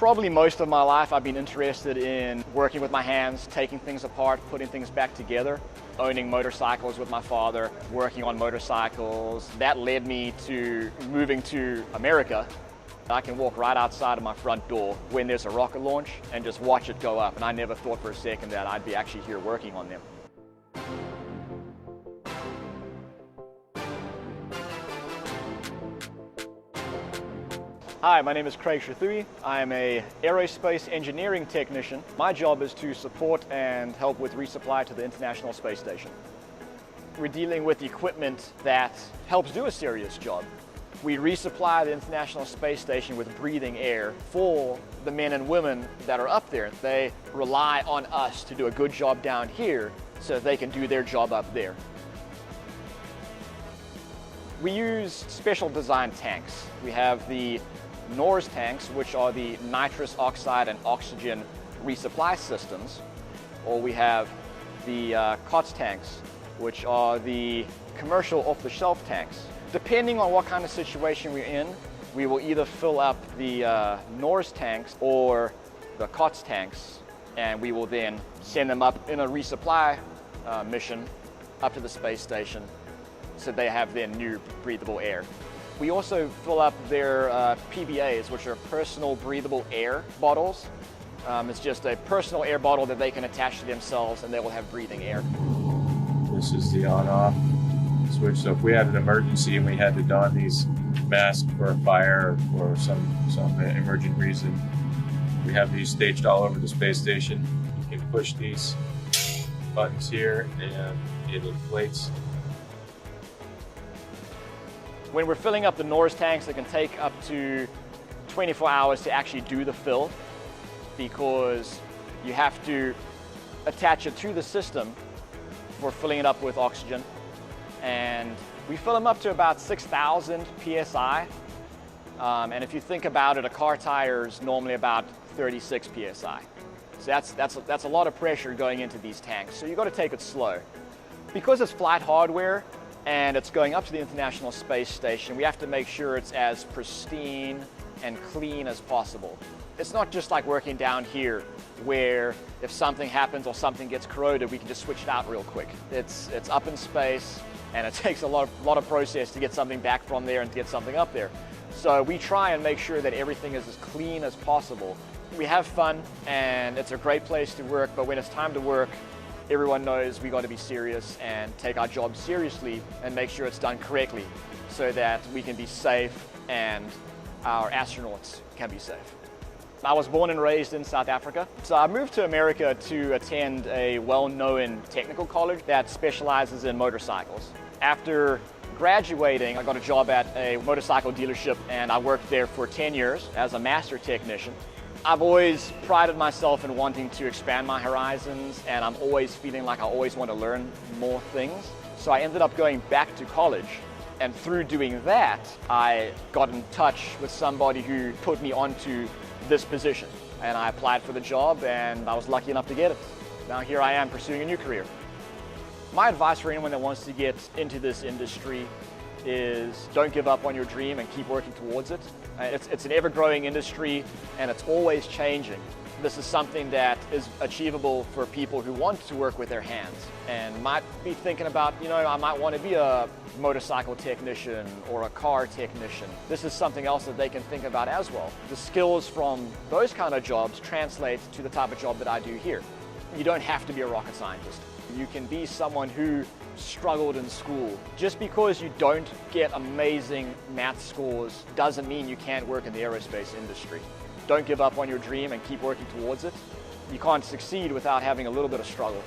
Probably most of my life I've been interested in working with my hands, taking things apart, putting things back together, owning motorcycles with my father, working on motorcycles. That led me to moving to America. I can walk right outside of my front door when there's a rocket launch and just watch it go up, and I never thought for a second that I'd be actually here working on them. Hi, my name is Craig Tretheway. I am an aerospace engineering technician. My job is to support and help with resupply to the International Space Station. We're dealing with equipment that helps do a serious job. We resupply the International Space Station with breathing air for the men and women that are up there. They rely on us to do a good job down here so that they can do their job up there. We use special design tanks. We have the NORS tanks, which are the nitrous oxide and oxygen resupply systems, or we have the COTS tanks, which are the commercial off-the-shelf tanks. Depending on what kind of situation we're in, we will either fill up the NORS tanks or the COTS tanks, and we will then send them up in a resupply mission up to the space station so they have their new breathable air. We also fill up their PBAs, which are personal breathable air bottles. It's just a personal air bottle that they can attach to themselves and they will have breathing air. This is the on-off switch, so if we had an emergency and we had to don these masks for a fire or some emergent reason, we have these staged all over the space station. You can push these buttons here and it inflates. When we're filling up the NORS tanks, it can take up to 24 hours to actually do the fill because you have to attach it to the system for filling it up with oxygen. And we fill them up to about 6,000 PSI. And if you think about it, a car tire is normally about 36 PSI. So that's a lot of pressure going into these tanks. So you've got to take it slow. Because it's flight hardware, and it's going up to the International Space Station, we have to make sure it's as pristine and clean as possible. It's not just like working down here where if something happens or something gets corroded, we can just switch it out real quick. It's up in space and it takes a lot of process to get something back from there and to get something up there. So we try and make sure that everything is as clean as possible. We have fun and it's a great place to work, but when it's time to work, everyone knows we got to be serious and take our job seriously and make sure it's done correctly so that we can be safe and our astronauts can be safe. I was born and raised in South Africa, so I moved to America to attend a well-known technical college that specializes in motorcycles. After graduating, I got a job at a motorcycle dealership and I worked there for 10 years as a master technician. I've always prided myself in wanting to expand my horizons, and I'm always feeling like I always want to learn more things. So I ended up going back to college, and through doing that, I got in touch with somebody who put me onto this position. And I applied for the job, and I was lucky enough to get it. Now here I am pursuing a new career. My advice for anyone that wants to get into this industry is don't give up on your dream and keep working towards it. It's an ever-growing industry and it's always changing. This is something that is achievable for people who want to work with their hands and might be thinking about, I might want to be a motorcycle technician or a car technician. This is something else that they can think about as well. The skills from those kind of jobs translate to the type of job that I do here. You don't have to be a rocket scientist. You can be someone who struggled in school. Just because you don't get amazing math scores doesn't mean you can't work in the aerospace industry. Don't give up on your dream and keep working towards it. You can't succeed without having a little bit of struggle.